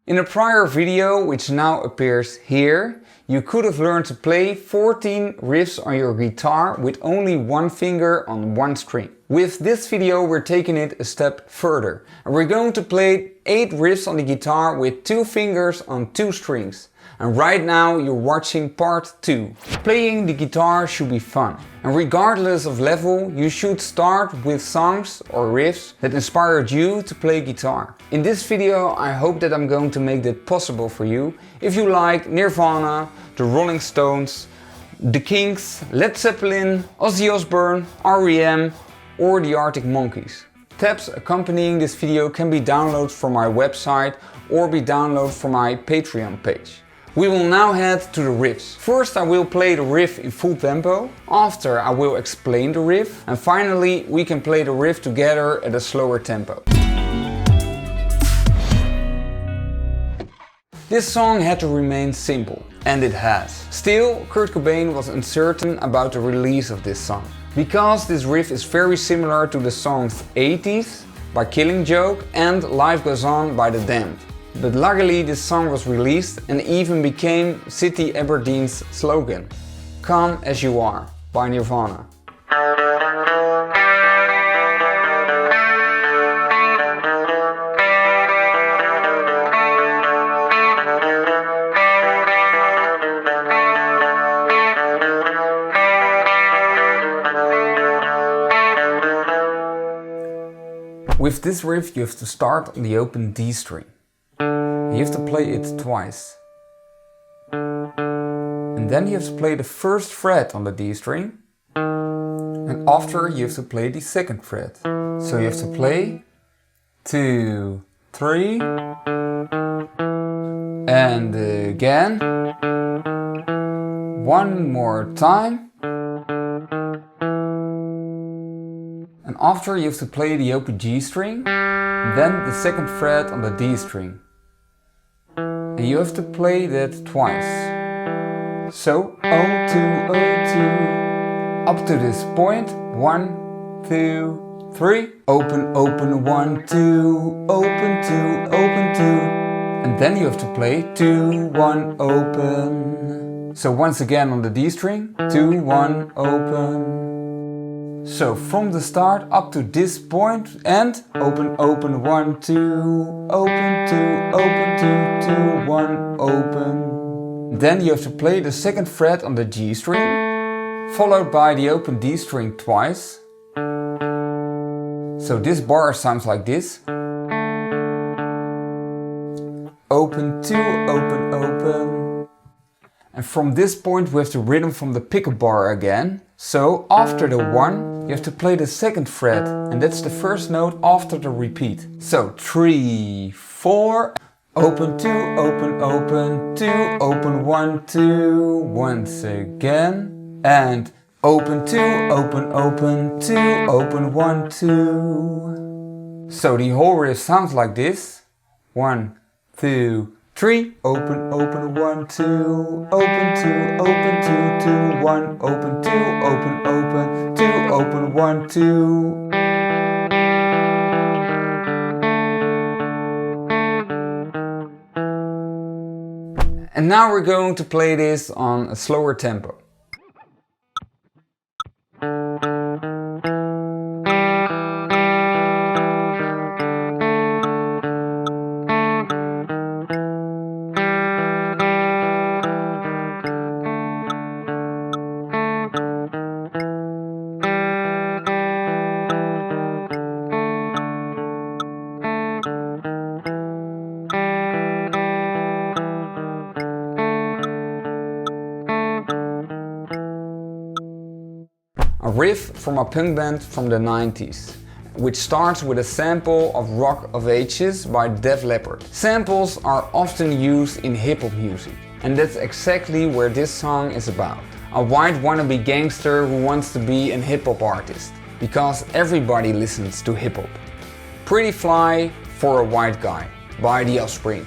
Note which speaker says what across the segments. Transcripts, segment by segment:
Speaker 1: In a prior video, which now appears here, you could have learned to play 14 riffs on your guitar with only one finger on one string. With this video we're taking it a step further and we're going to play 8 riffs on the guitar with 2 fingers on 2 strings. And right now you're watching part 2. Playing the guitar should be fun. And regardless of level, you should start with songs or riffs that inspired you to play guitar. In this video I hope that I'm going to make that possible for you if you like Nirvana, the Rolling Stones, the Kinks, Led Zeppelin, Ozzy Osbourne, R.E.M or the Arctic Monkeys. Tabs accompanying this video can be downloaded from my website or be downloaded from my Patreon page. We will now head to the riffs. First I will play the riff in full tempo, after I will explain the riff, and finally we can play the riff together at a slower tempo. This song had to remain simple, and it has. Still, Kurt Cobain was uncertain about the release of this song, because this riff is very similar to the songs 80s by Killing Joke and Life Goes On by The Damned. But luckily this song was released and even became City Aberdeen's slogan, Come As You Are by Nirvana. With this riff you have to start on the open D string. You have to play it twice. And then you have to play the first fret on the D string. And after you have to play the second fret. So you have to play 2, 3 and again. One more time. And after you have to play the open G string, then the second fret on the D string. And you have to play that twice. So O2, O2. Up to this point, 1, 2, 3. Open, open, 1, 2, open, 2, open, 2. And then you have to play 2, 1, open. So once again on the D string, 2, 1, open. So from the start up to this point and open, open, 1, 2, open, 2, open, 2, 2, 1, open. Then you have to play the second fret on the G string, followed by the open D string twice. So this bar sounds like this. Open, 2, open, open. And from this point we have the rhythm from the pickup bar again. So after the 1 you have to play the second fret and that's the first note after the repeat. So 3, 4, open, 2, open, open, 2, open, 1, 2, once again. And open, 2, open, open, 2, open, 1, 2. So the whole riff sounds like this. 1, 2, 3, open, open, 1, 2, open, 2, open, 2, 2, 1, open, 2, open, open, 2, open, 1, 2. And now we're going to play this on a slower tempo. A riff from a punk band from the 90s, which starts with a sample of Rock of Ages by Def Leppard. Samples are often used in hip-hop music, and that's exactly where this song is about. A white wannabe gangster who wants to be a hip-hop artist, because everybody listens to hip-hop. Pretty Fly for a White Guy by the Offspring.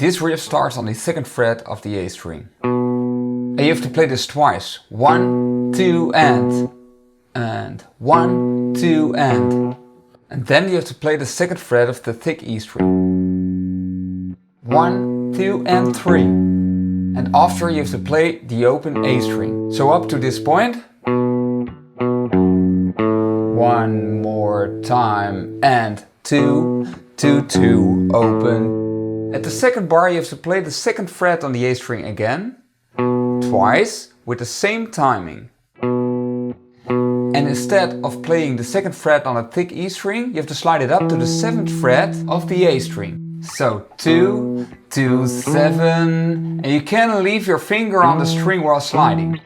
Speaker 1: This riff starts on the 2nd fret of the A string. And you have to play this twice. 1, 2 and 1, 2 and then you have to play the 2nd fret of the thick E string. 1, 2 and 3. And after you have to play the open A string. So up to this point. One more time and 2, 2, 2, open. At the 2nd bar you have to play the 2nd fret on the A string again, twice, with the same timing. And instead of playing the 2nd fret on a thick E string, you have to slide it up to the 7th fret of the A string. So 2, 2, 7, and you can leave your finger on the string while sliding.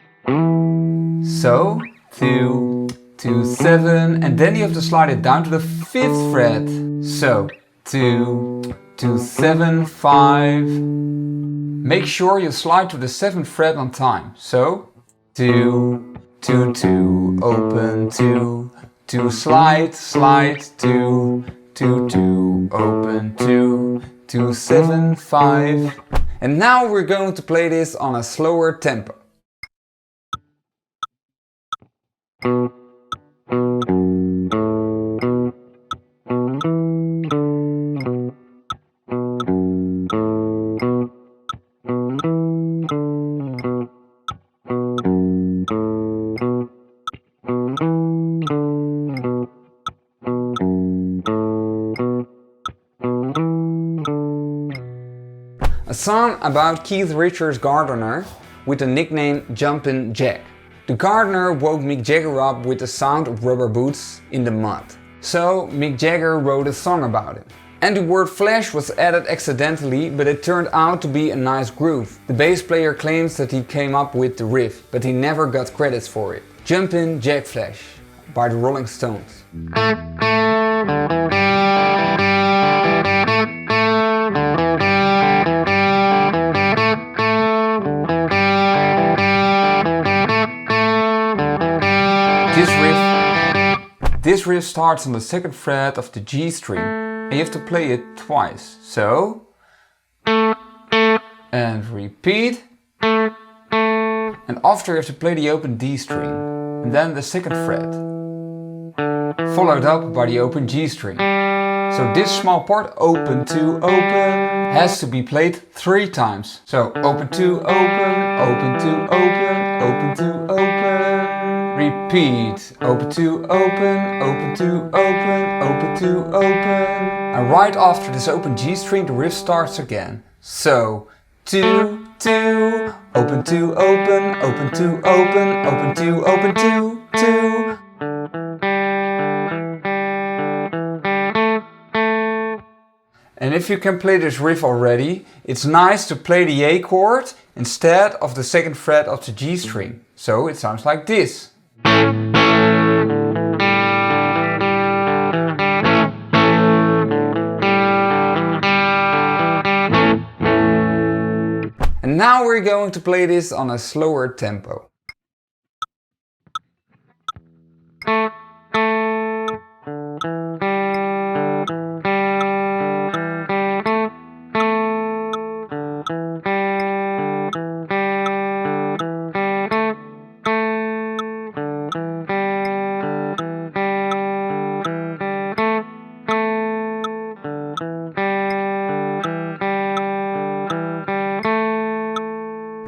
Speaker 1: So 2, 2, 7, and then you have to slide it down to the 5th fret. So 2, 2, 7, 5. Make sure you slide to the 7th fret on time. So 2, 2, 2, open, 2, 2, slide, slide, 2, 2, 2, open, 2, 2, 7, 5. And now we're going to play this on a slower tempo. A song about Keith Richards' gardener with the nickname Jumpin' Jack. The gardener woke Mick Jagger up with the sound of rubber boots in the mud. So Mick Jagger wrote a song about it. And the word flash was added accidentally, but it turned out to be a nice groove. The bass player claims that he came up with the riff, but he never got credits for it. Jumpin' Jack Flash by the Rolling Stones. This riff starts on the 2nd fret of the G string and you have to play it twice. So, and repeat. And after you have to play the open D string and then the 2nd fret, followed up by the open G string. So this small part, open to open, has to be played 3 times. So open to open, open to open, open to open. Repeat, open to open, open to open, open to open. And right after this open G string the riff starts again. So 2, 2, open to open, open to open, open to open, 2, 2. And if you can play this riff already, it's nice to play the A chord instead of the 2nd fret of the G string. So it sounds like this. And now we're going to play this on a slower tempo.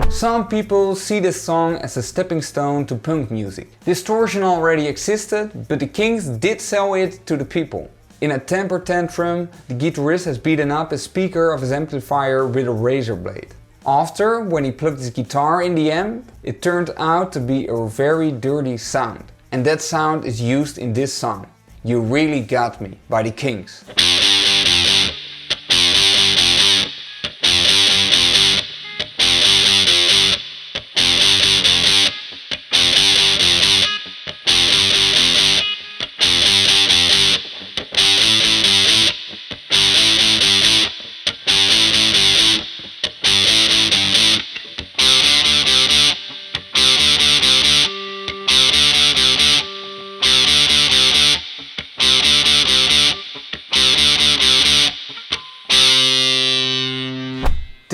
Speaker 1: Some people see this song as a stepping stone to punk music. Distortion already existed, but the Kinks did sell it to the people. In a temper tantrum, the guitarist has beaten up a speaker of his amplifier with a razor blade. After, when he plugged his guitar in the amp, it turned out to be a very dirty sound. And that sound is used in this song, You Really Got Me by the Kinks.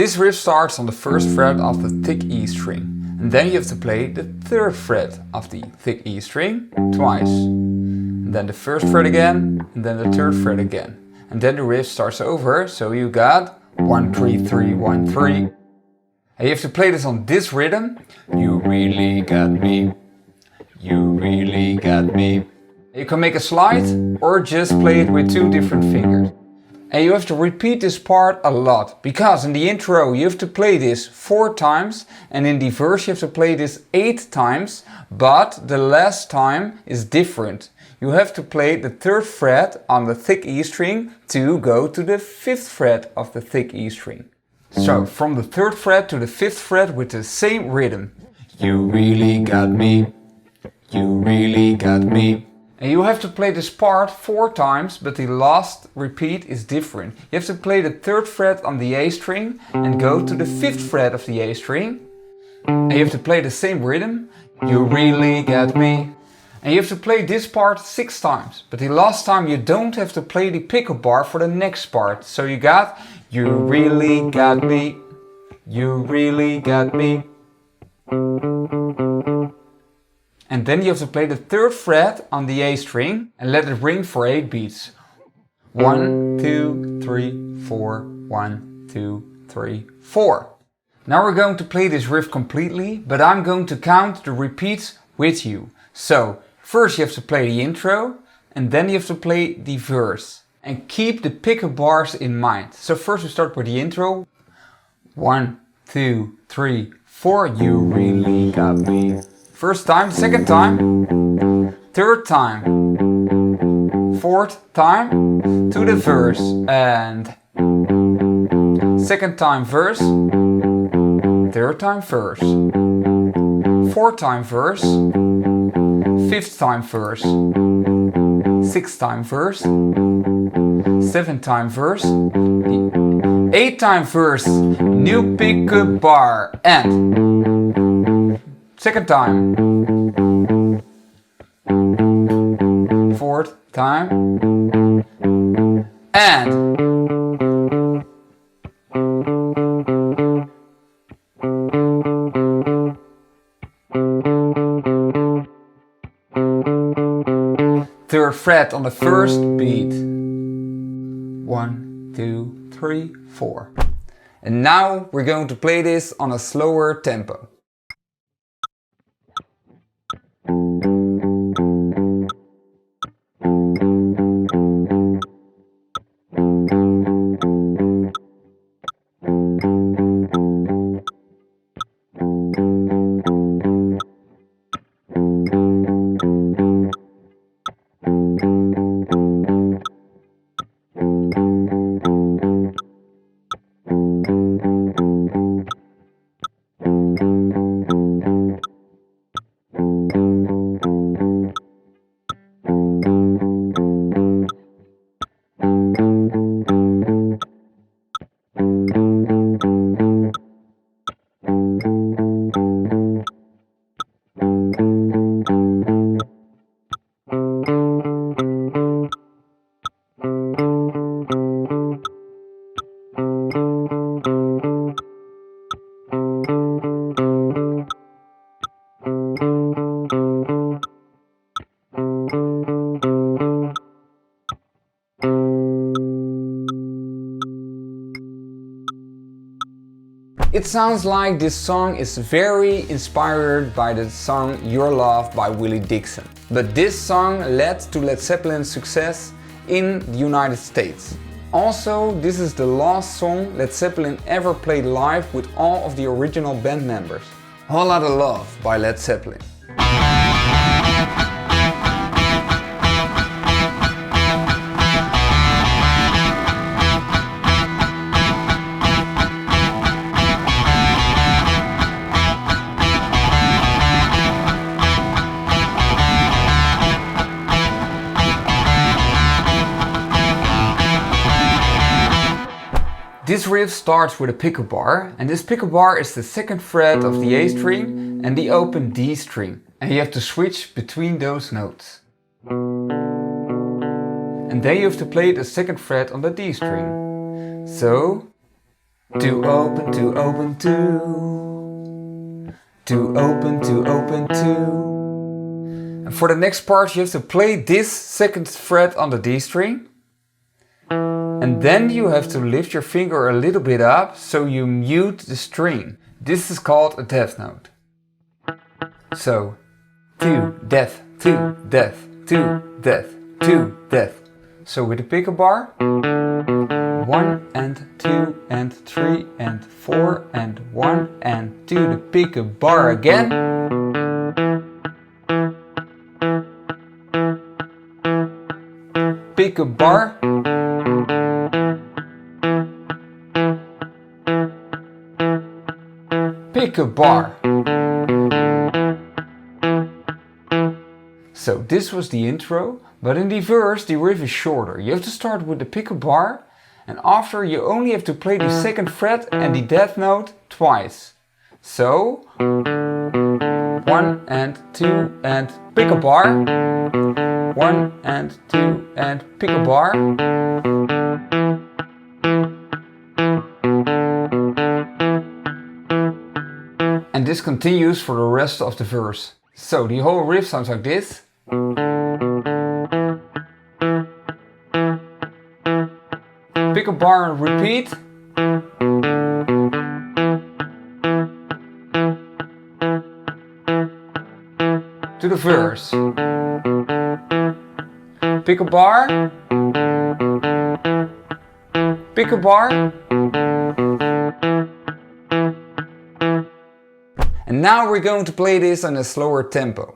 Speaker 1: This riff starts on the first fret of the thick E string, and then you have to play the third fret of the thick E string twice. And then the first fret again, and then the third fret again. And then the riff starts over, so you got 1 3 3 1 3. And you have to play this on this rhythm. You really got me. You really got me. You can make a slide or just play it with 2 different fingers. And you have to repeat this part a lot, because in the intro you have to play this 4 times and in the verse you have to play this 8 times, but the last time is different. You have to play the 3rd fret on the thick E string to go to the 5th fret of the thick E string. So from the 3rd fret to the 5th fret with the same rhythm. You really got me. You really got me. And you have to play this part 4 times, but the last repeat is different. You have to play the 3rd fret on the A string and go to the 5th fret of the A string. And you have to play the same rhythm. You really got me. And you have to play this part 6 times, but the last time you don't have to play the pickup bar for the next part. So you got, you really got me. You really got me. And then you have to play the 3rd fret on the A string and let it ring for 8 beats. 1, 2, 3, 4, 1, 2, 3, 4. Now we're going to play this riff completely, but I'm going to count the repeats with you. So, first you have to play the intro, and then you have to play the verse. And keep the pickup bars in mind. So first we start with the intro. 1, 2, 3, 4. You really got me. First time, second time, third time, 4th time to the verse, and second time verse, third time verse, 4th time verse, 5th time verse, 6th time verse, 7th time verse, 8th time verse, new pickup bar, and second time, 4th time, and third fret on the first beat. 1, 2, 3, 4. And now we're going to play this on a slower tempo. It sounds like this song is very inspired by the song Your Love by Willie Dixon. But this song led to Led Zeppelin's success in the United States. Also, this is the last song Led Zeppelin ever played live with all of the original band members. Whole Lotta Love by Led Zeppelin. This riff starts with a pickup bar, and this pickup bar is the 2nd fret of the A string and the open D string. And you have to switch between those notes. And then you have to play the 2nd fret on the D string. So, To open, to open, to. To open, to open, to. And for the next part you have to play this second fret on the D string. And then you have to lift your finger a little bit up so you mute the string. This is called a death note. So, to, death, to, death, to, death, to, death. So with the pickup bar, 1 and 2 and 3 and 4 and 1 and 2, the pickup bar again. Pickup bar. Pickup bar. So this was the intro, but in the verse the riff is shorter. You have to start with the pickup bar, and after you only have to play the second fret and the death note twice. So 1 and 2 and pickup bar, 1 and 2 and pickup bar. And this continues for the rest of the verse. So the whole riff sounds like this. Pick a bar and repeat. To the verse. Pick a bar. Pick a bar. And now we're going to play this on a slower tempo.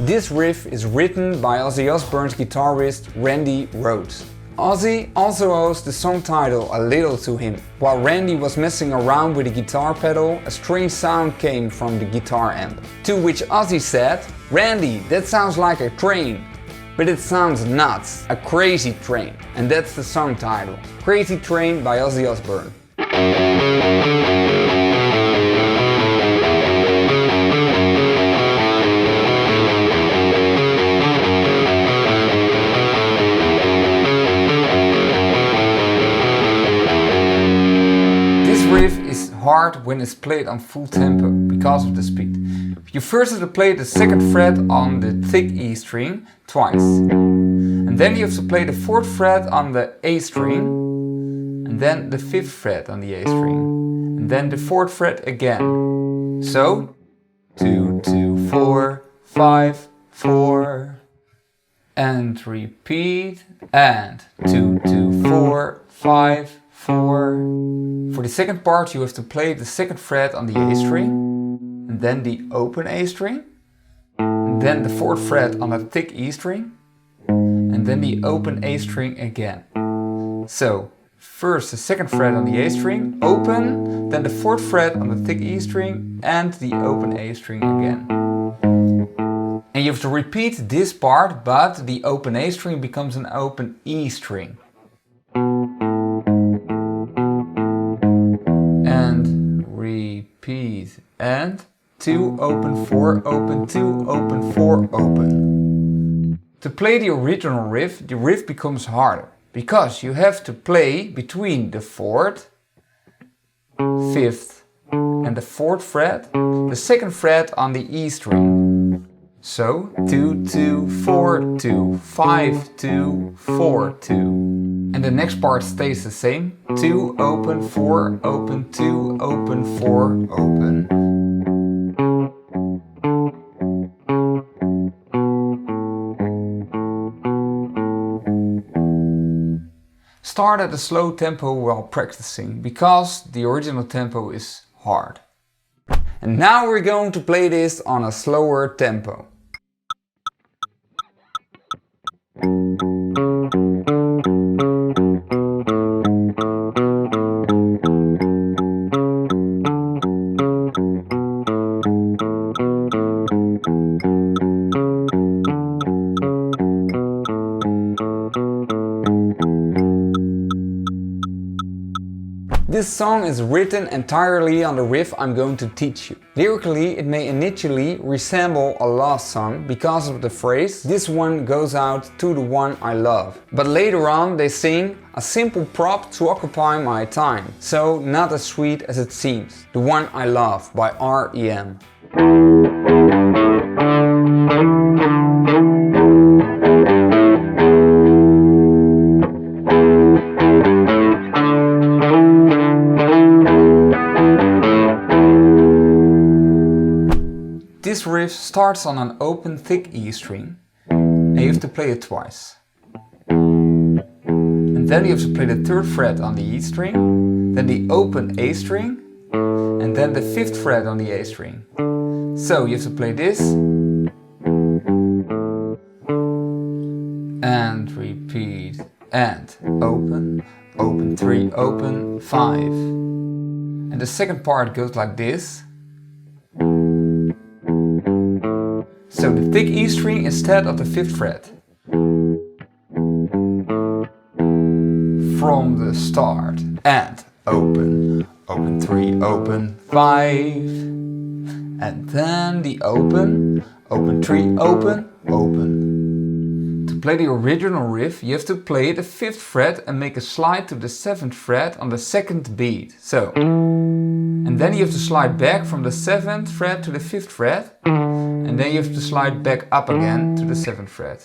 Speaker 1: This riff is written by Ozzy Osbourne's guitarist Randy Rhoads. Ozzy also owes the song title a little to him. While Randy was messing around with the guitar pedal, a strange sound came from the guitar amp. To which Ozzy said, "Randy, that sounds like a train." But it sounds nuts, a crazy train. And that's the song title, Crazy Train by Ozzy Osbourne. Riff is hard when it's played on full tempo because of the speed. You first have to play the second fret on the thick E string twice. And then you have to play the fourth fret on the A string. And then the fifth fret on the A string. And then the fourth fret again. So 2, 2, 4, 5, 4. And repeat. And 2, 2, 4, 5, 4. For the second part you have to play the second fret on the A string, and then the open A string, and then the fourth fret on the thick E string, and then the open A string again. So first the second fret on the A string, open, then the fourth fret on the thick E string and the open A string again. And you have to repeat this part, but the open A string becomes an open E string. And repeat, and 2 open, 4 open, 2 open, 4 open. To play the original riff, the riff becomes harder because you have to play between the 4th, 5th and the 4th fret, the second fret on the E string. So 2, 2, 4, 2, 5, 2, 4, 2. And the next part stays the same. 2 open, 4 open, 2 open, 4 open. Start at a slow tempo while practicing, because the original tempo is hard. And now we're going to play this on a slower tempo. This song is written entirely on the riff I'm going to teach you. Lyrically, it may initially resemble a love song because of the phrase "this one goes out to the one I love." But later on they sing "a simple prop to occupy my time, so not as sweet as it seems. The one I love" by R.E.M. This riff starts on an open thick E string and you have to play it twice. And then you have to play the 3rd fret on the E string, then the open A string, and then the 5th fret on the A string. So you have to play this and repeat and open, open 3, open 5. And the second part goes like this. So the thick E string instead of the 5th fret. From the start and open, open 3, open 5. And then the open, open 3, open, open. To play the original riff you have to play the 5th fret and make a slide to the 7th fret on the 2nd beat. So, and then you have to slide back from the 7th fret to the 5th fret. And then you have to slide back up again to the 7th fret.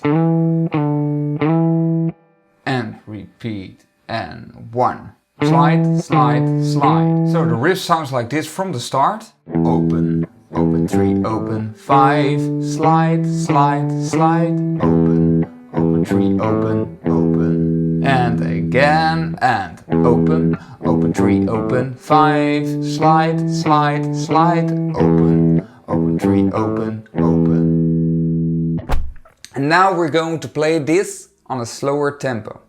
Speaker 1: And repeat. And 1. Slide, slide, slide. So the riff sounds like this from the start. Open, open 3, open 5. Slide, slide, slide. Open, open 3, open, open. And again. And open, open 3, open 5. Slide, slide, slide. Open, open 3, open, open. And now we're going to play this on a slower tempo.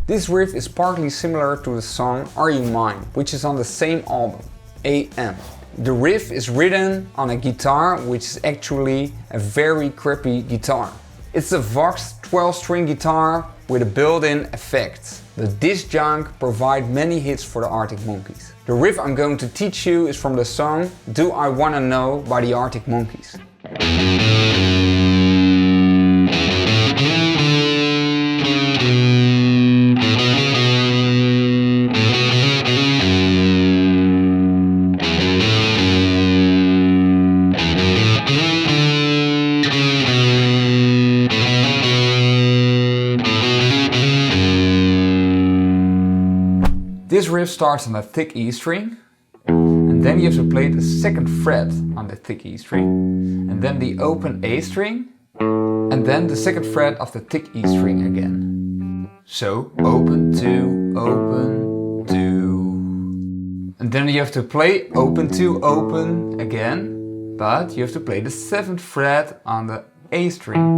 Speaker 1: This riff is partly similar to the song Are You Mine, which is on the same album, R.E.M. The riff is written on a guitar which is actually a very crappy guitar. It's a Vox 12-string guitar with a built-in effect. But this junk provides many hits for the Arctic Monkeys. The riff I'm going to teach you is from the song Do I Wanna Know by the Arctic Monkeys. This riff starts on a thick E string, and then you have to play the 2nd fret on the thick E string, and then the open A string, and then the 2nd fret of the thick E string again. So open 2, open 2. And then you have to play open 2, open again, but you have to play the 7th fret on the A string.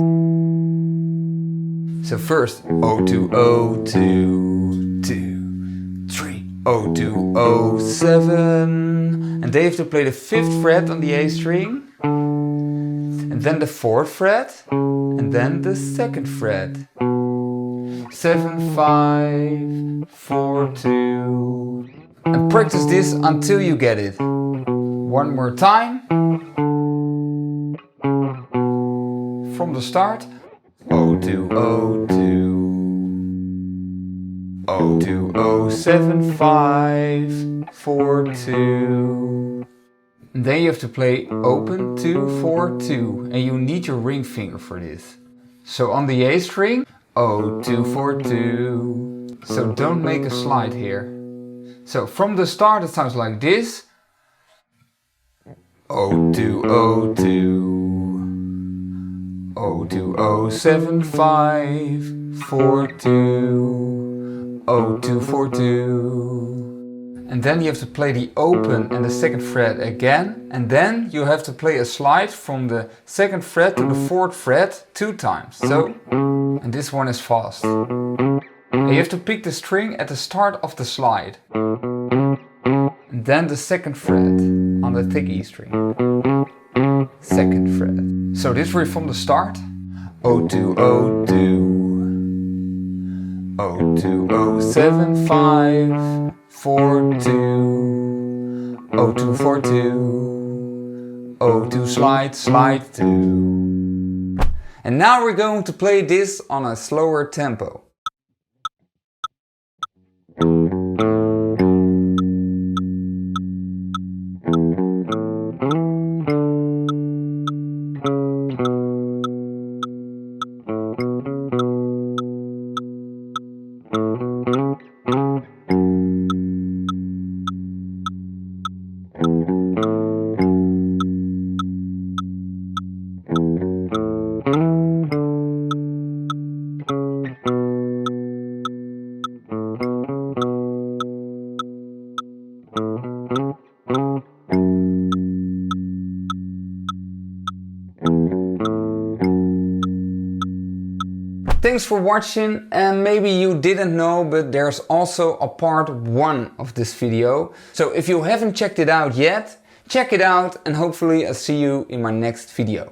Speaker 1: So first O2, O2, 2. 3, O2, O7, and they have to play the 5th fret on the A string, and then the 4th fret, and then the 2nd fret. 7, 5, 4, 2. And practice this until you get it. One more time. From the start. O2, O2. O2, O7, 5, 4, 2. And then you have to play open 2, 4, 2. And you need your ring finger for this. So on the A string, O2, 4, 2. So don't make a slide here. So from the start it sounds like this. O2, O2. O2, O7, 5, 4, 2. O2, 4, 2. And then you have to play the open and the second fret again. And then you have to play a slide from the second fret to the fourth fret 2 times. So, and this one is fast. And you have to pick the string at the start of the slide. And then the second fret on the thick E string. Second fret. So this riff from the start. 02, 02. 02075 42 0242 02 slide 2. And now we're going to play this on a slower tempo. Thanks for watching, and maybe you didn't know, but there's also a part 1 of this video. So if you haven't checked it out yet, check it out, and hopefully I'll see you in my next video.